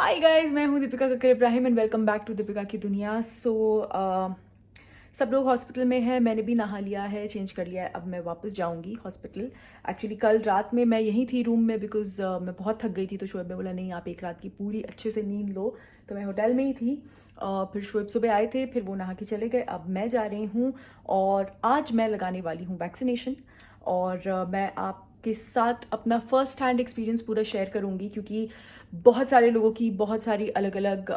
हाय guys, मैं हूँ Dipika Kakkar Ibrahim and welcome back to Dipika की दुनिया। सब लोग हॉस्पिटल में हैं, मैंने भी नहा लिया है, चेंज कर लिया है। अब मैं वापस जाऊँगी हॉस्पिटल। एक्चुअली कल रात में मैं यहीं थी रूम में बिकॉज मैं बहुत थक गई थी। तो शोएब ने बोला नहीं, आप एक रात की पूरी अच्छे से नींद लो। तो मैं होटल में ही थी। फिर शोएब सुबह आए थे, फिर वो नहा के चले गए। अब मैं जा रही हूँ और आज मैं लगाने वाली हूँ वैक्सीनेशन। और मैं आपके साथ अपना फर्स्ट हैंड एक्सपीरियंस पूरा शेयर करूँगी क्योंकि बहुत सारे लोगों की बहुत सारी अलग अलग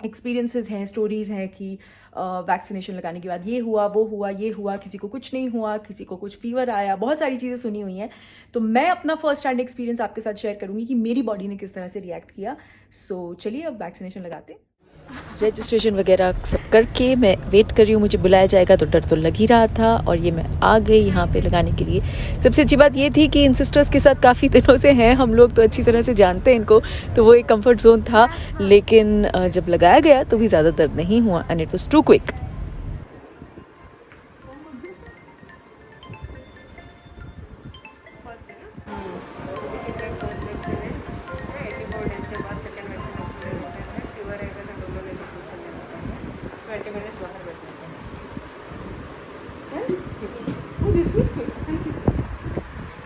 एक्सपीरियंसेस हैं, स्टोरीज़ हैं कि वैक्सीनेशन लगाने के बाद ये हुआ, वो हुआ, ये हुआ, किसी को कुछ नहीं हुआ, किसी को कुछ फीवर आया, बहुत सारी चीज़ें सुनी हुई हैं। तो मैं अपना फर्स्ट हैंड एक्सपीरियंस आपके साथ शेयर करूँगी कि मेरी बॉडी ने किस तरह से रिएक्ट किया। सो चलिए अब वैक्सीनेशन लगाते हैं। रजिस्ट्रेशन वगैरह सब करके मैं वेट कर रही हूँ, मुझे बुलाया जाएगा। तो डर तो लग ही रहा था और ये मैं आ गई यहाँ पे लगाने के लिए। सबसे अच्छी बात ये थी कि इन सिस्टर्स के साथ काफ़ी दिनों से हैं हम लोग, तो अच्छी तरह से जानते हैं इनको, तो वो एक कंफर्ट जोन था। लेकिन जब लगाया गया तो भी ज़्यादा दर्द नहीं हुआ and it was too quick.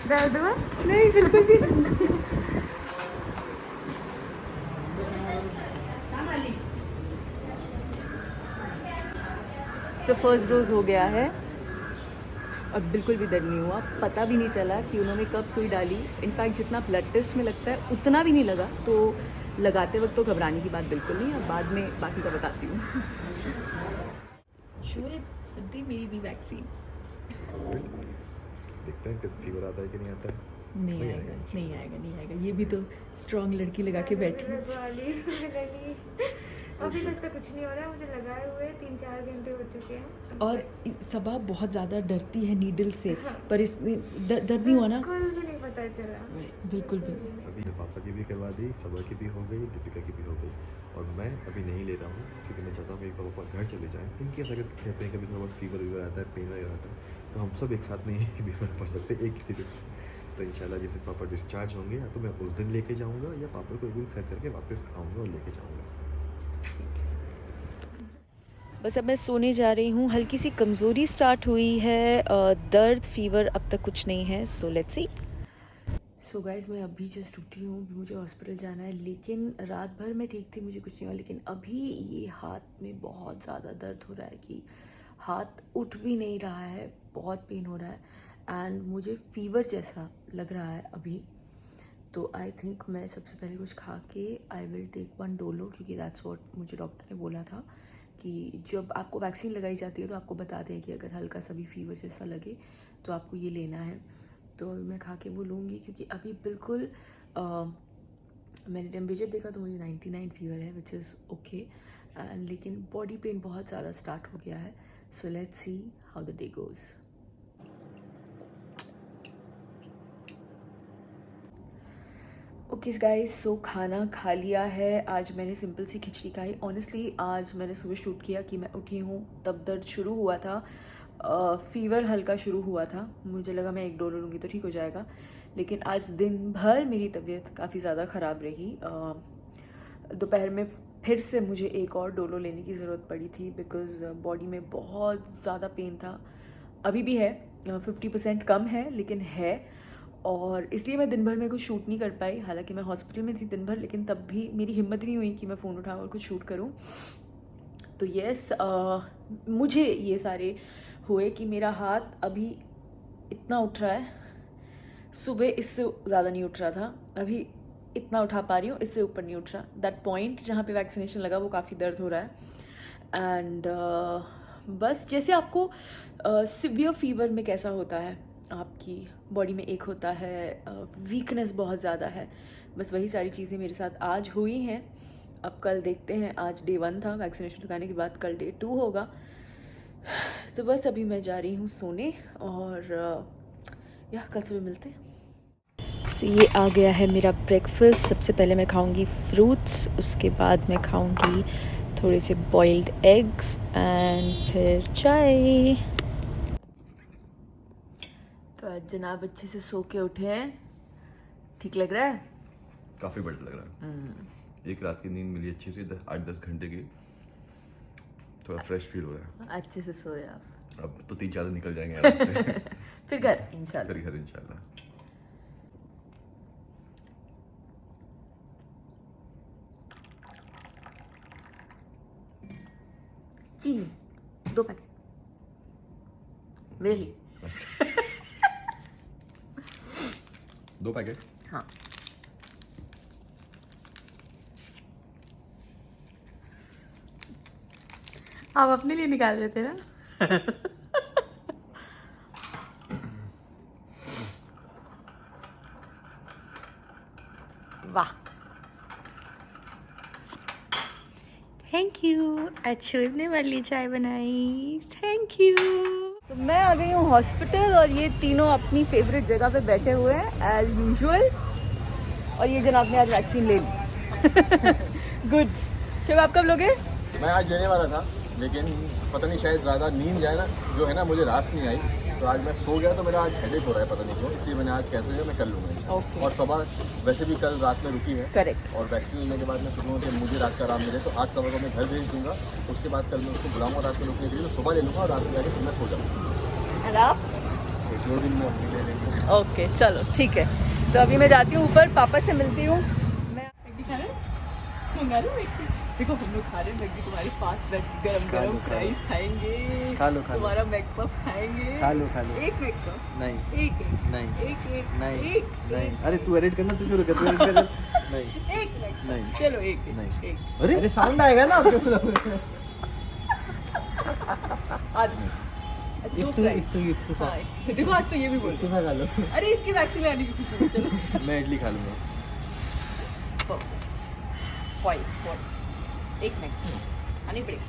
दर्द हुआ? नहीं, बिल्कुल भी नहीं। तो फर्स्ट डोज हो गया है और बिल्कुल भी दर्द नहीं हुआ। पता भी नहीं चला कि उन्होंने कब सुई डाली। इनफैक्ट जितना ब्लड टेस्ट में लगता है उतना भी नहीं लगा। तो लगाते वक्त तो घबराने की बात बिल्कुल नहीं। अब बाद में बाकी का बताती हूँ। मेरी भी वैक्सीन देखते हैं कब फीवर आता है कि नहीं आता है। नहीं आएगा, नहीं आएगा, नहीं आएगा। ये भी तो स्ट्रॉन्ग लड़की लगा के बैठी है। अभी तक तो कुछ नहीं हो रहा है, मुझे लगाए हुए 3-4 घंटे हो चुके हैं। और सबा बहुत ज़्यादा डरती है नीडल से। हाँ। पर इसने दर्द नहीं हुआ ना? बिल्कुल भी नहीं पता चला। बिल्कुल भी। अभी पापा की भी करवा दी, सबा की भी हो गई, दीपिका की भी हो गई। और मैं अभी नहीं ले रहा हूँ क्योंकि मैं चाहता हूँ कि पापा घर चले जाएँ। इनकेस अगर कहते हैं कभी थोड़ा बहुत फीवर वीवर आता है, पेन वगैरह आता है, तो हम सब एक साथ नहीं बीमार पड़ सकते एक किसी के। तो इंशाल्लाह जैसे पापा डिस्चार्ज होंगे या तो मैं उस दिन लेके जाऊँगा या पापा को एक दिन सेट करके वापस आऊँगा और लेके जाऊँगा। बस अब मैं सोने जा रही हूँ। हल्की सी कमज़ोरी स्टार्ट हुई है, दर्द फीवर अब तक कुछ नहीं है। So let's C. So guys, मैं अभी जस्ट उठी हूँ। मुझे हॉस्पिटल जाना है, लेकिन रात भर मैं ठीक थी, मुझे कुछ नहीं हुआ। लेकिन अभी ये हाथ में बहुत ज़्यादा दर्द हो रहा है कि हाथ उठ भी नहीं रहा है, बहुत पेन हो रहा है एंड मुझे फीवर जैसा लग रहा है अभी। तो आई थिंक मैं सबसे पहले कुछ खा के I will take one Dolo, क्योंकि दैट्स व्हाट मुझे डॉक्टर ने बोला था कि जब आपको वैक्सीन लगाई जाती है तो आपको बता दें कि अगर हल्का सा भी फीवर जैसा लगे तो आपको ये लेना है। तो मैं खा के वो लूँगी क्योंकि अभी बिल्कुल मैंने टेम्परेचर देखा तो मुझे 99 फीवर है, विच इज़ ओके। लेकिन बॉडी पेन बहुत ज़्यादा स्टार्ट हो गया है। So let's see how the day goes. Okay guys, so खाना खा लिया है। आज मैंने सिंपल सी खिचड़ी खाई। ऑनेस्टली आज मैंने सुबह शूट किया कि मैं उठी हूँ तब दर्द शुरू हुआ था, फीवर हल्का शुरू हुआ था। मुझे लगा मैं एक डोलो लूँगी तो ठीक हो जाएगा, लेकिन आज दिन भर मेरी तबीयत काफ़ी ज़्यादा ख़राब रही। दोपहर में फिर से मुझे एक और डोलो लेने की ज़रूरत पड़ी थी बिकॉज़ बॉडी में बहुत ज़्यादा पेन था। अभी भी है, 50% कम है लेकिन है। और इसलिए मैं दिन भर में कुछ शूट नहीं कर पाई। हालांकि मैं हॉस्पिटल में थी दिन भर, लेकिन तब भी मेरी हिम्मत नहीं हुई कि मैं फ़ोन उठाऊँ और कुछ शूट करूँ। तो यस, मुझे ये सारे हुए कि मेरा हाथ अभी इतना उठ रहा है, सुबह इससे ज़्यादा नहीं उठ रहा था, अभी इतना उठा पा रही हूँ, इससे ऊपर नहीं उठ रहा। दैट पॉइंट जहाँ पे वैक्सीनेशन लगा वो काफ़ी दर्द हो रहा है। एंड बस जैसे आपको सिवियर फीवर में कैसा होता है, आपकी बॉडी में एक होता है वीकनेस बहुत ज़्यादा है, बस वही सारी चीज़ें मेरे साथ आज हुई हैं। अब कल देखते हैं, आज डे 1 था वैक्सीनेशन लगाने के बाद, कल डे 2 होगा। तो बस अभी मैं जा रही हूँ सोने और या कल सुबह मिलते हैं। तो ये आ गया है मेरा ब्रेकफास्ट। सबसे पहले मैं खाऊंगी फ्रूट्स, उसके बाद मैं खाऊंगी थोड़े से बॉइल्ड एग्स एंड फिर चाय। तो आज जनाब अच्छे से सो के उठे हैं, ठीक लग रहा है? काफ़ी बढ़िया लग रहा है। एक रात की नींद मिली अच्छी सी 8-10 घंटे की, थोड़ा फ्रेश फील हो रहा है। अच्छे से सोए आप। अब तो 3-4 दिन निकल जाएंगे आराम से। फिर घर इंशाल्लाह। फिर घर इंशाल्लाह। चीनी 2 पैकेट मेरे लिए। 2 पैकेट। हाँ आप अपने लिए निकाल रहे थे ना। वाह थैंक यू। आज शोएब ने मेरे लिए चाय बनाई, थैंक यू। तो मैं आ गई हूँ हॉस्पिटल और ये तीनों अपनी फेवरेट जगह पे बैठे हुए हैं एज यूजुअल। और ये जनाब ने आज वैक्सीन ले ली। गुड। शोएब आप कब लोगे? मैं आज लेने वाला था, लेकिन पता नहीं शायद ज़्यादा नींद जाए ना जो है ना, मुझे रास नहीं आई, तो आज मैं सो गया, तो मेरा आज हेडेक हो रहा है पता नहीं क्यों, इसलिए मैंने आज कैसे है मैं कर लूँगा। Okay. और सुबह वैसे भी कल रात में रुकी है। करेक्ट। और वैक्सीन लेने के बाद मैं सोचूंगा कि मुझे रात का आराम मिले, तो आज सुबह को मैं घर भेज दूंगा। उसके बाद कल मैं उसको बुलाऊंगा रात में रुकने के लिए, तो सुबह ले लूँगा और रात में आके फिर मैं सो जाऊँगा। और आप? 2 दिन में अपनी ले लेंगे। ओके चलो ठीक है। तो अभी मैं जाती हूँ ऊपर, पापा से मिलती हूँ। मैं खा रहे देखो हम लोग खा रहे हैं मैगी, तुम्हारे पास बैठ के गरम गरम फ्राइज खाएंगे, खा लो तुम्हारा मैक पफ खाएंगे। खा लो एक मैक पफ नहीं एक नहीं एक एक नहीं एक नहीं अरे तू एडिट करना तू शुरू कर तू edit कर नहीं एक मैक नहीं चलो एक नहीं एक अरे साउंड आएगा ना आपके आज अच्छा दो फ्राइज। इतने सा हाँ देखो आज तो ये भी बोल इतने सा खा लो अरे इसकी वैक्सीन लेने की खुशी में चलो। मैं इडली खा लूँगा एक मिनट आनी पड़ेगी।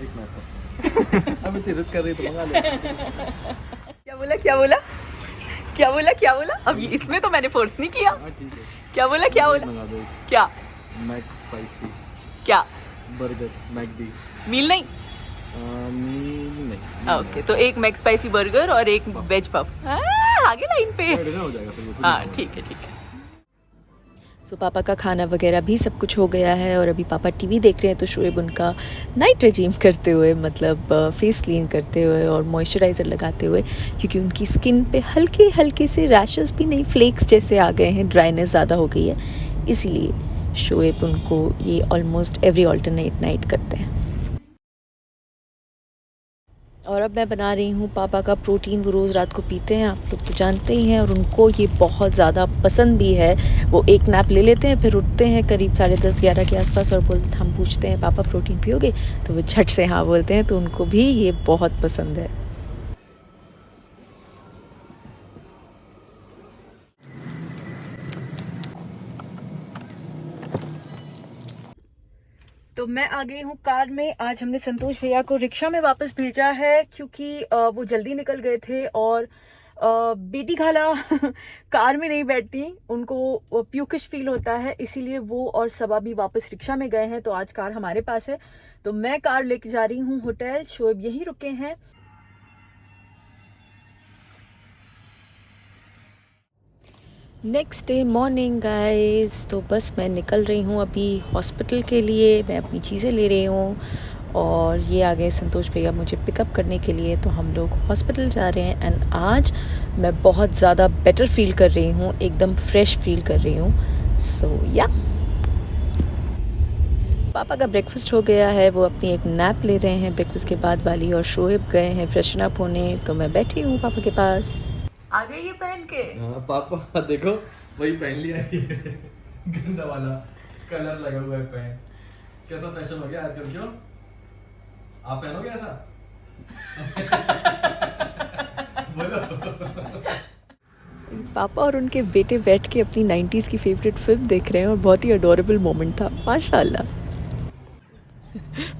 एक मिनट अभी इज्जत कर रही तो मंगा ले। क्या बोला क्या बोला क्या बोला क्या बोला? अब ये इसमें तो मैंने फोर्स नहीं किया। हाँ ठीक है क्या बोला क्या बोला? मंगा दो क्या मैक स्पाइसी क्या बर्गर मैकडी मील नहीं? नहीं ओके तो एक मैक स्पाइसी बर्गर और एक वेज पफ। आगे लाइन पे। हो जाएगा फिर हाँ ठीक है ठीक है। सो पापा का खाना वगैरह भी सब कुछ हो गया है और अभी पापा टीवी देख रहे हैं, तो शोएब उनका नाइट रेजीम करते हुए मतलब फेस क्लीन करते हुए और मॉइस्चराइज़र लगाते हुए, क्योंकि उनकी स्किन पे हल्के हल्के से रैशेस भी नहीं फ्लेक्स जैसे आ गए हैं, ड्राइनेस ज़्यादा हो गई है, इसीलिए शोएब उनको ये ऑलमोस्ट एवरी ऑल्टरनेट नाइट करते हैं। और अब मैं बना रही हूँ पापा का प्रोटीन, वो रोज़ रात को पीते हैं, आप लोग तो जानते ही हैं, और उनको ये बहुत ज़्यादा पसंद भी है। वो एक नैप ले लेते हैं, फिर उठते हैं करीब 10:30-11 के आसपास और बोलते, हम पूछते हैं पापा प्रोटीन पियोगे, तो वो झट से हाँ बोलते हैं, तो उनको भी ये बहुत पसंद है। तो मैं आ गई हूँ कार में। आज हमने संतोष भैया को रिक्शा में वापस भेजा है, क्योंकि वो जल्दी निकल गए थे और बेटी खाला कार में नहीं बैठती, उनको प्यूकिश फील होता है, इसीलिए वो और सबा भी वापस रिक्शा में गए हैं। तो आज कार हमारे पास है, तो मैं कार लेके जा रही हूँ होटल। शोएब यहीं रुके हैं। नेक्स्ट डे मॉर्निंग गाइस, तो बस मैं निकल रही हूँ अभी हॉस्पिटल के लिए। मैं अपनी चीज़ें ले रही हूँ और ये आ गए संतोष भैया मुझे पिकअप करने के लिए, तो हम लोग हॉस्पिटल जा रहे हैं। एंड आज मैं बहुत ज़्यादा बेटर फील कर रही हूँ, एकदम फ्रेश फील कर रही हूँ। सो या पापा का ब्रेकफास्ट हो गया है, वो अपनी एक नैप ले रहे हैं ब्रेकफास्ट के बाद वाली, और शोएब गए हैं फ्रेशन अप होने, तो मैं बैठी हूँ पापा के पास। आ गई ये पहन के? हाँ पापा देखो वही पहन लिया है गंदा वाला कलर लगा हुआ है पैंट। कैसा फैशन हो गया आजकल, क्यों आप पहनोगे ऐसा? बोलो। पापा और उनके बेटे बैठ के अपनी 90s की फेवरेट फिल्म देख रहे हैं और बहुत ही अडोरेबल मोमेंट था, माशाल्लाह।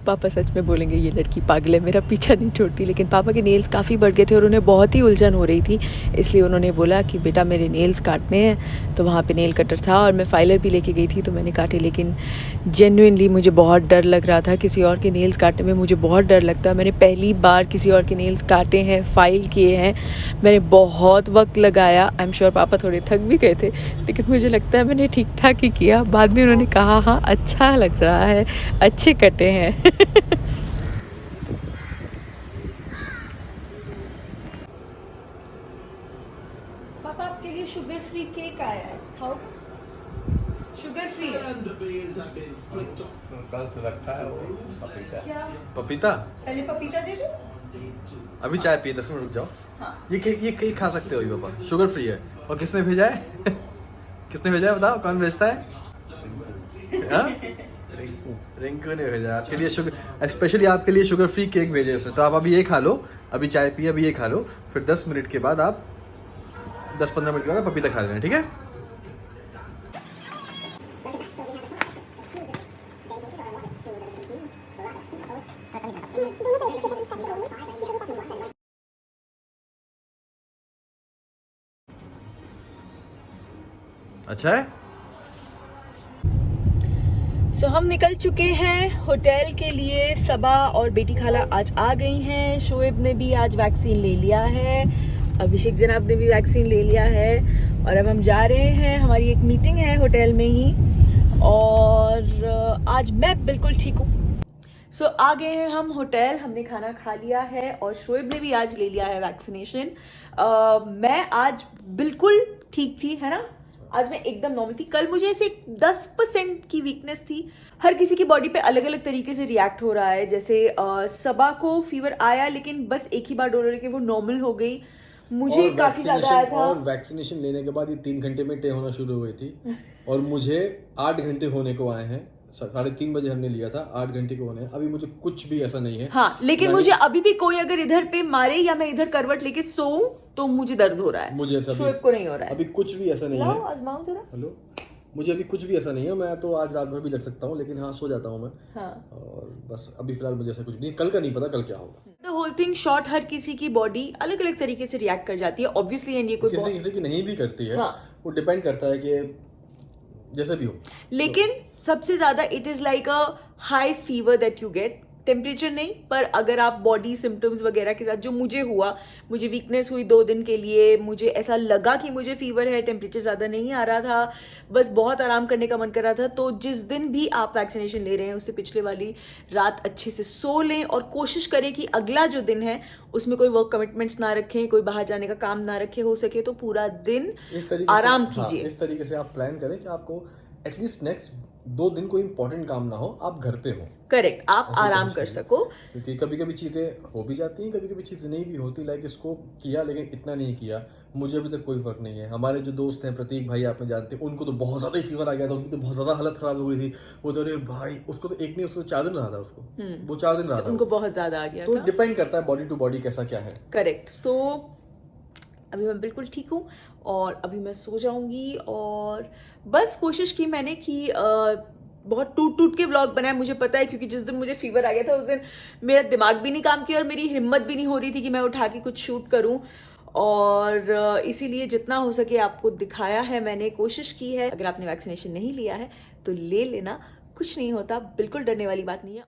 पापा सच में बोलेंगे ये लड़की पागल है, मेरा पीछा नहीं छोड़ती। लेकिन पापा के नेल्स काफ़ी बढ़ गए थे और उन्हें बहुत ही उलझन हो रही थी, इसलिए उन्होंने बोला कि बेटा मेरे नेल्स काटने हैं। तो वहाँ पे नेल कटर था और मैं फाइलर भी लेके गई थी, तो मैंने काटे। लेकिन जेन्युइनली मुझे बहुत डर लग रहा था, किसी और के नेल्स काटने में मुझे बहुत डर लगता है। मैंने पहली बार किसी और के नेल्स काटे हैं, फाइल किए हैं, मैंने बहुत वक्त लगाया। आई एम श्योर पापा थोड़े थक भी गए थे, लेकिन मुझे लगता है मैंने ठीक ठाक ही किया। बाद में उन्होंने कहा हाँ अच्छा लग रहा है, अच्छे कटे हैं। पापा आपके लिए शुगर फ्री केक आया है, खाओ। शुगर फ्री है। कल से रखा है वो पपीता। क्या? पपीता? पहले पपीता दे दो। अभी चाय पिए, 10 मिनट रुक जाओ। हाँ। ये केक खा सकते हो ये पापा, शुगर फ्री है। और किसने भेजा है? किसने भेजा है बताओ, कौन भेजता है? हाँ? रिंकू ने भेजा आपके लिए शुगर, स्पेशली आपके लिए शुगर फ्री केक भेजे उसने। तो आप अभी ये खा लो, अभी चाय पिए, अभी ये खा लो, फिर 10 मिनट के बाद आप 10-15 मिनट के बाद पपीता खा लेना, ठीक है? अच्छा है। सो हम निकल चुके हैं होटल के लिए। सबा और बेटी खाला आज आ गई हैं। शोएब ने भी आज वैक्सीन ले लिया है, अभिषेक जनाब ने भी वैक्सीन ले लिया है, और अब हम जा रहे हैं। हमारी एक मीटिंग है होटल में ही, और आज मैं बिल्कुल ठीक हूँ। सो आ गए हैं हम होटल, हमने खाना खा लिया है और शोएब ने भी आज ले लिया है वैक्सीनेशन। मैं आज बिल्कुल ठीक थी, है ना? आज मैं एकदम नॉर्मल थी। कल मुझे ऐसे 10% की वीकनेस थी। हर किसी की बॉडी पे अलग अलग तरीके से रिएक्ट हो रहा है। जैसे सबा को फीवर आया, लेकिन बस एक ही बार डोलर के वो नॉर्मल हो गई। मुझे काफी ज्यादा आया था। और वैक्सीनेशन लेने के बाद ये 3 घंटे में टे होना शुरू हो गई थी, और मुझे 8 घंटे होने को आए हैं। 3:30 बजे हमने लिया था, 8 घंटे को होने हैं। अभी मुझे कुछ भी ऐसा नहीं है। हाँ, लेकिन मुझे अभी भी कोई अगर इधर पे मारे या मैं इधर करवट लेके सोऊं तो मुझे दर्द हो रहा है। मुझे अच्छा शोएब को नहीं हो रहा है। अभी कुछ भी ऐसा नहीं है। लाओ आजमाओ जरा। हेलो, मुझे अभी कुछ भी ऐसा नहीं है। मैं तो आज रात भर भी जग सकता हूँ, लेकिन हाँ सो जाता हूँ मैं। हाँ। और बस अभी फिलहाल मुझे ऐसा कुछ नहीं, कल का नहीं पता कल क्या होगा। द होल थिंग शॉर्ट, हर किसी की बॉडी अलग अलग तरीके से रिएक्ट कर जाती है ऑब्वियसली, एंड ये कोई किसी की नहीं भी करती है। हाँ। वो डिपेंड करता है कि जैसे भी हो। लेकिन सबसे ज्यादा it is like a high fever that you get. Temperature नहीं, पर अगर आप बॉडी सिम्टम्स वगैरह के साथ, जो मुझे हुआ, मुझे वीकनेस हुई 2 दिन के लिए, मुझे ऐसा लगा कि मुझे फीवर है, टेम्परेचर ज़्यादा नहीं आ रहा था, बस बहुत आराम करने का मन कर रहा था। तो जिस दिन भी आप वैक्सीनेशन ले रहे हैं उससे पिछले वाली रात अच्छे से सो लें, और कोशिश करें कि अगला जो दिन है उसमें कोई वर्क कमिटमेंट्स ना रखें, कोई बाहर जाने का काम ना रखें। हो सके तो पूरा दिन आराम कीजिए। इस तरीके से आप प्लान करें कि आपको एटलीस्ट नेक्स्ट 2 दिन कोई इंपॉर्टेंट काम ना हो, आप घर पे हो। करेक्ट, आप आराम कर सको। क्योंकि कभी कभी चीज़ें हो भी जाती हैं, कभी कभी चीज़ें नहीं भी होती। लाइक इसको किया लेकिन इतना नहीं किया। मुझे अभी तक कोई फर्क नहीं है। हमारे जो दोस्त हैं, प्रतीक भाई आपने जानते हैं, उनको तो बहुत ज़्यादा ही फीवर आ गया था, उनकी तो बहुत ज़्यादा हालत खराब हो गई थी। वो तो अरे भाई, उसको तो एक नहीं, उसको 4 दिन रहा था, उसको वो 4 दिन रहा था, उनको बहुत ज़्यादा आ गया तो था। डिपेंड करता है बॉडी टू बॉडी कैसा क्या है। करेक्ट। सो अभी मैं बिल्कुल ठीक हूँ और अभी मैं सो जाऊंगी। और बस कोशिश की मैंने कि बहुत टूट के व्लॉग बनाए। मुझे पता है, क्योंकि जिस दिन मुझे फीवर आ गया था उस दिन मेरा दिमाग भी नहीं काम किया और मेरी हिम्मत भी नहीं हो रही थी कि मैं उठा के कुछ शूट करूं, और इसीलिए जितना हो सके आपको दिखाया है मैंने, कोशिश की है। अगर आपने वैक्सीनेशन नहीं लिया है तो ले लेना, कुछ नहीं होता, बिल्कुल डरने वाली बात नहीं है।